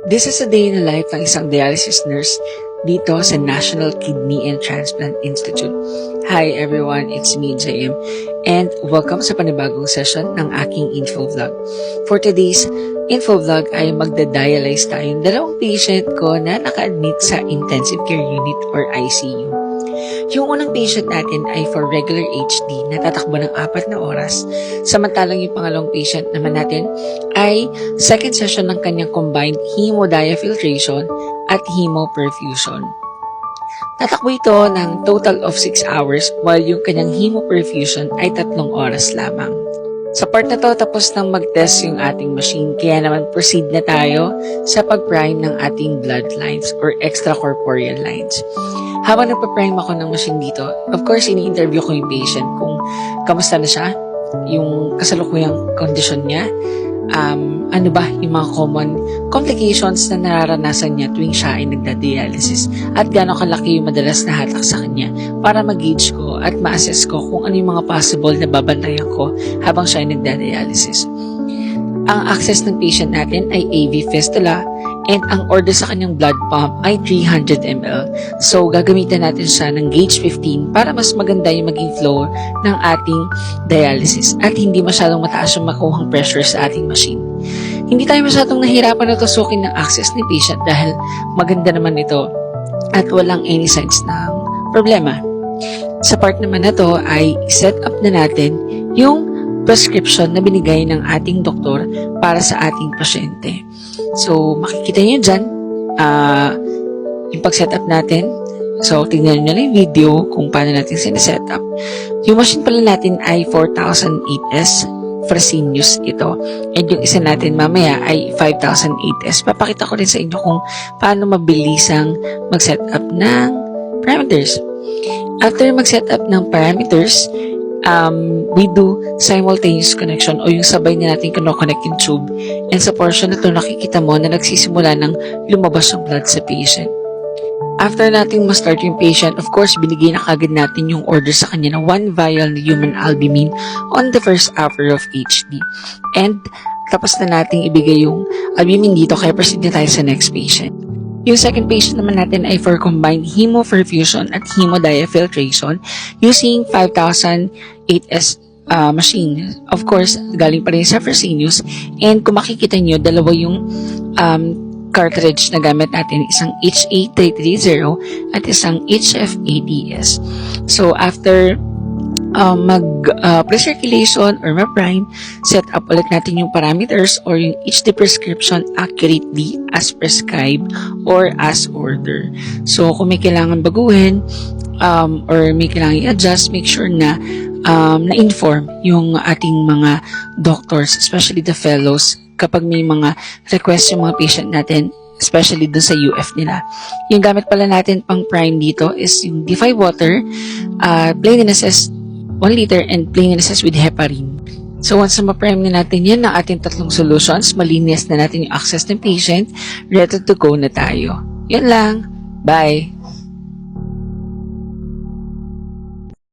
This is a day in the life ng isang dialysis nurse dito sa National Kidney and Transplant Institute. Hi everyone, it's me, JM, and welcome sa panibagong session ng aking info vlog. For today's info vlog ay magda-dialyze tayo ng dalawang patient ko na naka-admit sa intensive care unit or ICU. Yung unang patient natin ay for regular HD na tatakbo ng 4 na oras, samantalang yung pangalawang patient naman natin ay second session ng kanyang combined hemodiafiltration at hemoperfusion. Tatakbo ito ng total of 6 hours while yung kanyang hemoperfusion ay 3 oras lamang. Sa part na to, tapos nang mag-test yung ating machine, kaya naman proceed na tayo sa pag-prime ng ating blood lines or extracorporeal lines. Habang nagpa-prime ako ng machine dito, of course, ini-interview ko yung patient kung kamusta na siya, yung kasalukuyang condition niya, ano ba yung mga common complications na nararanasan niya tuwing siya ay nagda-dialysis at gaano kalaki yung madalas na hatak sa kanya para mag-gauge ko at ma-assess ko kung ano yung mga possible na babantayan ko habang siya ay nagda-dialysis. Ang access ng patient natin ay AV fistula and ang order sa kanyang blood pump ay 300 ml. So, gagamitan natin siya ng gauge 15 para mas maganda yung maging flow ng ating dialysis at hindi masyadong mataas yung makuhang pressure sa ating machine. Hindi tayo masyadong nahirapan na tusukin ng access ni patient dahil maganda naman ito at walang any signs ng problema. Sa part naman na to ay set up na natin yung prescription na binigay ng ating doktor para sa ating pasyente. So, makikita nyo dyan yung pag-setup natin. So, tingnan nyo na yung video kung paano natin sinasetup. Yung machine pala natin ay 4008S Fresenius ito. And yung isa natin mamaya ay 5008S. Papakita ko rin sa inyo kung paano mabilisang mag-setup ng parameters. After mag-setup ng parameters, we do simultaneous connection o yung sabay na natin kinoconnect yung tube. And sa portion na ito, nakikita mo na nagsisimula ng lumabas yung blood sa patient. After nating ma-start yung patient, of course, binigay na kagad natin yung order sa kanya na 1 vial na human albumin on the first hour of HD. And tapos na nating ibigay yung albumin dito, kaya proceed na tayo sa next patient. Yung second patient naman natin ay for combined hemoperfusion at hemodiafiltration using 5008S machine. Of course, galing pa rin sa Fresenius. And kung makikita nyo, dalawa yung cartridge na gamit natin, isang HA330 at isang HFADS. So, after mag-recirculation or ma-prime, set up ulit natin yung parameters or yung HD prescription accurately as prescribed or as order. So, kung may kailangan baguhin or may kailangan i-adjust, make sure na na-inform yung ating mga doctors, especially the fellows, kapag may mga request yung mga patient natin, especially dun sa UF nila. Yung gamit pala natin pang prime dito is yung D5 water, plain NSS 1 liter and plain NSS with heparin. So once na ma-prime na natin yan ng ating 3 solutions, malinis na natin yung access ng patient, ready to go na tayo. Yan lang. Bye!